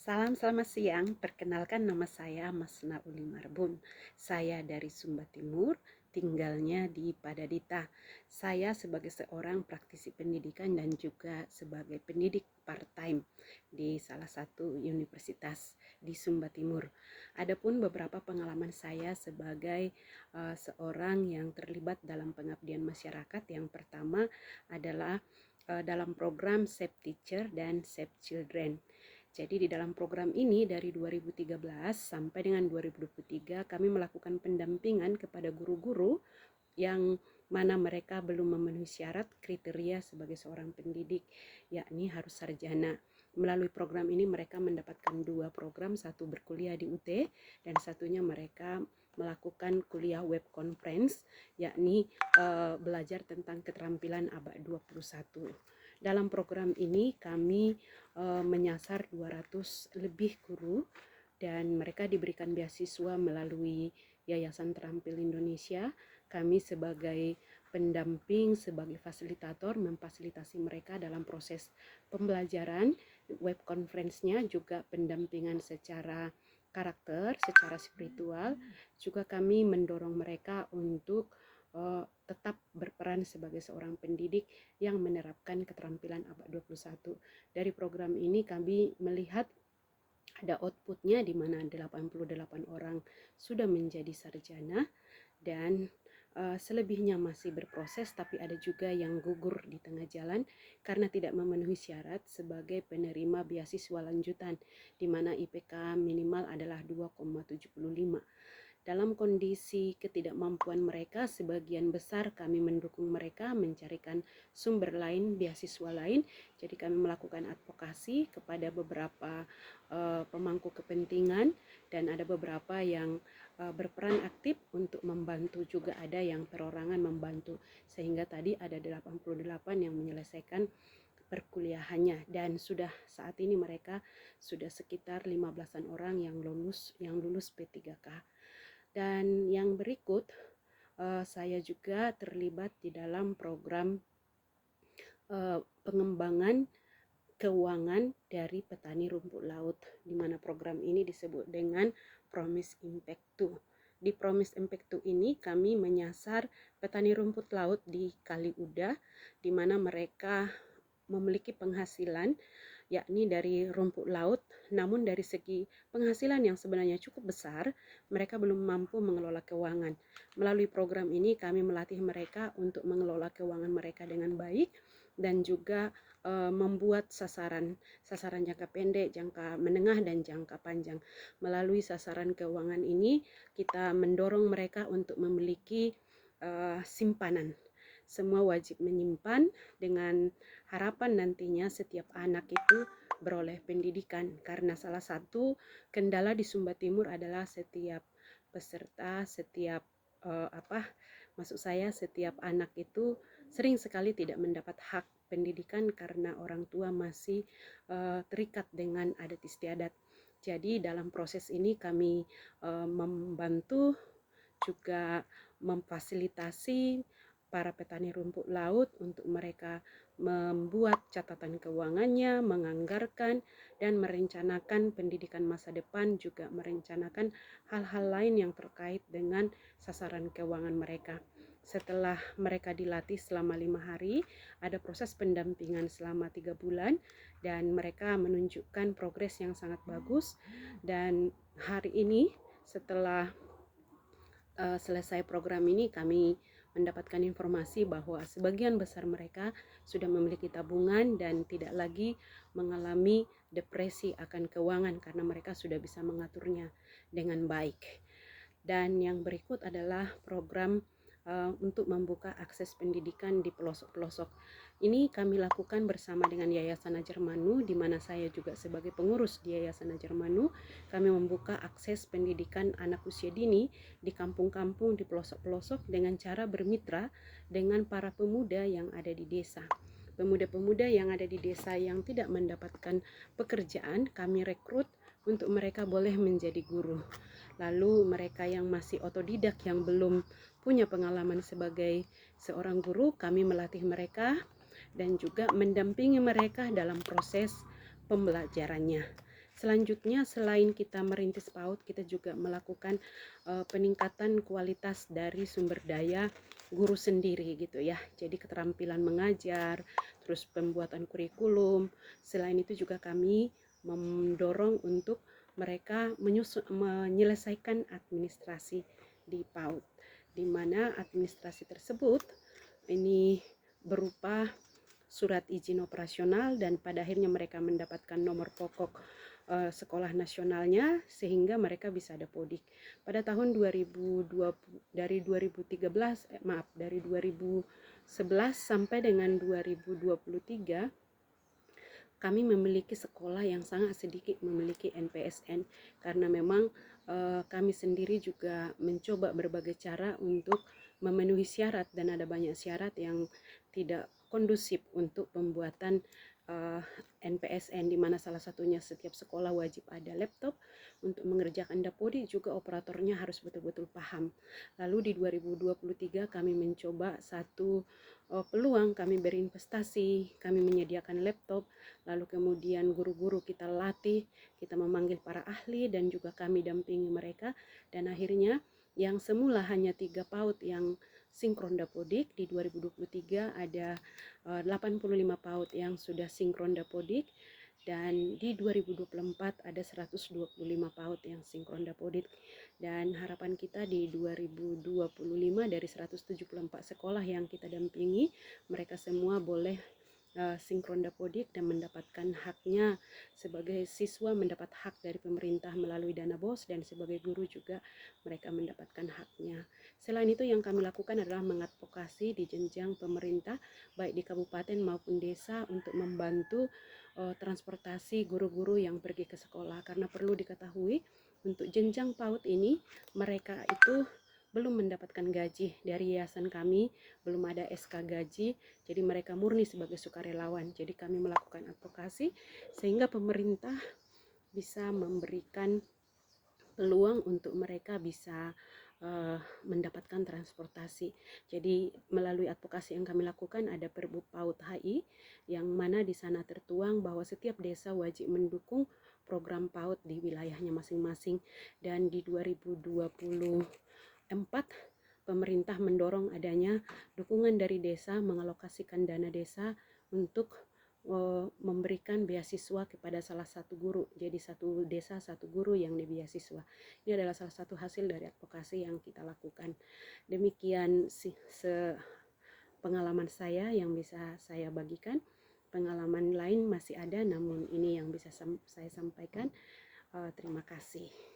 Salam selamat siang, perkenalkan nama saya Masna Uli Marbun. Saya dari Sumba Timur, tinggalnya di Padadita. Saya sebagai seorang praktisi pendidikan dan juga sebagai pendidik part-time di salah satu universitas di Sumba Timur. Adapun beberapa pengalaman saya sebagai seorang yang terlibat dalam pengabdian masyarakat, yang pertama adalah dalam program Save Teacher dan Save Children. Jadi di dalam program ini dari 2013 sampai dengan 2023 kami melakukan pendampingan kepada guru-guru yang mana mereka belum memenuhi syarat kriteria sebagai seorang pendidik, yakni harus sarjana. Melalui program ini mereka mendapatkan 2 program, satu berkuliah di UT dan satunya mereka melakukan kuliah web conference, yakni belajar tentang keterampilan abad 21. Dalam program ini kami menyasar 200 lebih guru dan mereka diberikan beasiswa melalui Yayasan Terampil Indonesia. Kami sebagai pendamping, sebagai fasilitator memfasilitasi mereka dalam proses pembelajaran, web conference-nya juga pendampingan secara karakter, secara spiritual. Juga kami mendorong mereka untuk tetap berperan sebagai seorang pendidik yang menerapkan keterampilan abad 21. Dari program ini kami melihat ada outputnya di mana 88 orang sudah menjadi sarjana dan selebihnya masih berproses, tapi ada juga yang gugur di tengah jalan karena tidak memenuhi syarat sebagai penerima beasiswa lanjutan, di mana IPK minimal adalah 2,75. Dalam kondisi ketidakmampuan mereka, sebagian besar kami mendukung mereka mencarikan sumber lain, beasiswa lain. Jadi kami melakukan advokasi kepada beberapa pemangku kepentingan dan ada beberapa yang berperan aktif untuk membantu, juga ada yang perorangan membantu. Sehingga tadi ada 88 yang menyelesaikan perkuliahannya dan sudah saat ini mereka sudah sekitar 15-an orang yang lulus P3K. Dan yang berikut, saya juga terlibat di dalam program pengembangan keuangan dari petani rumput laut, di mana program ini disebut dengan Promise Impact 2. Di Promise Impact 2 ini kami menyasar petani rumput laut di Kali Uda, di mana mereka memiliki penghasilan yakni dari rumput laut, namun dari segi penghasilan yang sebenarnya cukup besar, mereka belum mampu mengelola keuangan. Melalui program ini kami melatih mereka untuk mengelola keuangan mereka dengan baik dan juga membuat sasaran jangka pendek, jangka menengah dan jangka panjang. Melalui sasaran keuangan ini kita mendorong mereka untuk memiliki simpanan. Semua wajib menyimpan dengan harapan nantinya setiap anak itu beroleh pendidikan, karena salah satu kendala di Sumba Timur adalah setiap peserta, setiap setiap anak itu sering sekali tidak mendapat hak pendidikan karena orang tua masih terikat dengan adat istiadat. Jadi dalam proses ini kami membantu juga memfasilitasi para petani rumput laut untuk mereka membuat catatan keuangannya, menganggarkan dan merencanakan pendidikan masa depan, juga merencanakan hal-hal lain yang terkait dengan sasaran keuangan mereka. Setelah mereka dilatih selama 5 hari, ada proses pendampingan selama 3 bulan dan mereka menunjukkan progres yang sangat bagus. Dan hari ini setelah selesai program ini kami mendapatkan informasi bahwa sebagian besar mereka sudah memiliki tabungan dan tidak lagi mengalami depresi akan keuangan karena mereka sudah bisa mengaturnya dengan baik. Dan yang berikut adalah program untuk membuka akses pendidikan di pelosok-pelosok. Ini kami lakukan bersama dengan Yayasan Ajar Manu, di mana saya juga sebagai pengurus di Yayasan Ajar Manu. Kami membuka akses pendidikan anak usia dini di kampung-kampung, di pelosok-pelosok dengan cara bermitra dengan para pemuda yang ada di desa. Pemuda-pemuda yang ada di desa yang tidak mendapatkan pekerjaan, kami rekrut untuk mereka boleh menjadi guru. Lalu mereka yang masih otodidak, yang belum punya pengalaman sebagai seorang guru, kami melatih mereka dan juga mendampingi mereka dalam proses pembelajarannya. Selanjutnya, selain kita merintis PAUD, kita juga melakukan peningkatan kualitas dari sumber daya guru sendiri gitu ya. Jadi keterampilan mengajar, terus pembuatan kurikulum. Selain itu juga kami mendorong untuk mereka menyelesaikan administrasi di PAUD, di mana administrasi tersebut ini berupa surat izin operasional dan pada akhirnya mereka mendapatkan nomor pokok sekolah nasionalnya sehingga mereka bisa dapodik. Pada tahun 2020 dari 2013 dari 2011 sampai dengan 2023 kami memiliki sekolah yang sangat sedikit memiliki NPSN karena memang kami sendiri juga mencoba berbagai cara untuk memenuhi syarat dan ada banyak syarat yang tidak kondusif untuk pembuatan NPSN, di mana salah satunya setiap sekolah wajib ada laptop untuk mengerjakan dapodik, juga operatornya harus betul-betul paham. Lalu di 2023 kami mencoba satu peluang, kami berinvestasi, kami menyediakan laptop, lalu kemudian guru-guru kita latih, kita memanggil para ahli dan juga kami dampingi mereka, dan akhirnya yang semula hanya 3 PAUD yang sinkron dapodik, di 2023 ada 85 PAUD yang sudah sinkron dapodik, dan di 2024 ada 125 PAUD yang sinkron dapodik. Dan harapan kita di 2025 dari 174 sekolah yang kita dampingi, mereka semua boleh sinkron dapodik dan mendapatkan haknya. Sebagai siswa mendapat hak dari pemerintah melalui dana BOS, dan sebagai guru juga mereka mendapatkan haknya. Selain itu yang kami lakukan adalah mengadvokasi di jenjang pemerintah baik di kabupaten maupun desa untuk membantu transportasi guru-guru yang pergi ke sekolah, karena perlu diketahui untuk jenjang PAUD ini mereka itu belum mendapatkan gaji dari yayasan kami, belum ada SK gaji, jadi mereka murni sebagai sukarelawan. Jadi kami melakukan advokasi sehingga pemerintah bisa memberikan peluang untuk mereka bisa mendapatkan transportasi. Jadi melalui advokasi yang kami lakukan ada Perbup PAUD HI, yang mana di sana tertuang bahwa setiap desa wajib mendukung program PAUD di wilayahnya masing-masing, dan di 2024 pemerintah mendorong adanya dukungan dari desa, mengalokasikan dana desa untuk memberikan beasiswa kepada salah satu guru. Jadi satu desa satu guru yang dibeasiswa. Ini adalah salah satu hasil dari advokasi yang kita lakukan. Demikian pengalaman saya yang bisa saya bagikan. Pengalaman lain masih ada, namun ini yang bisa saya sampaikan. Terima kasih.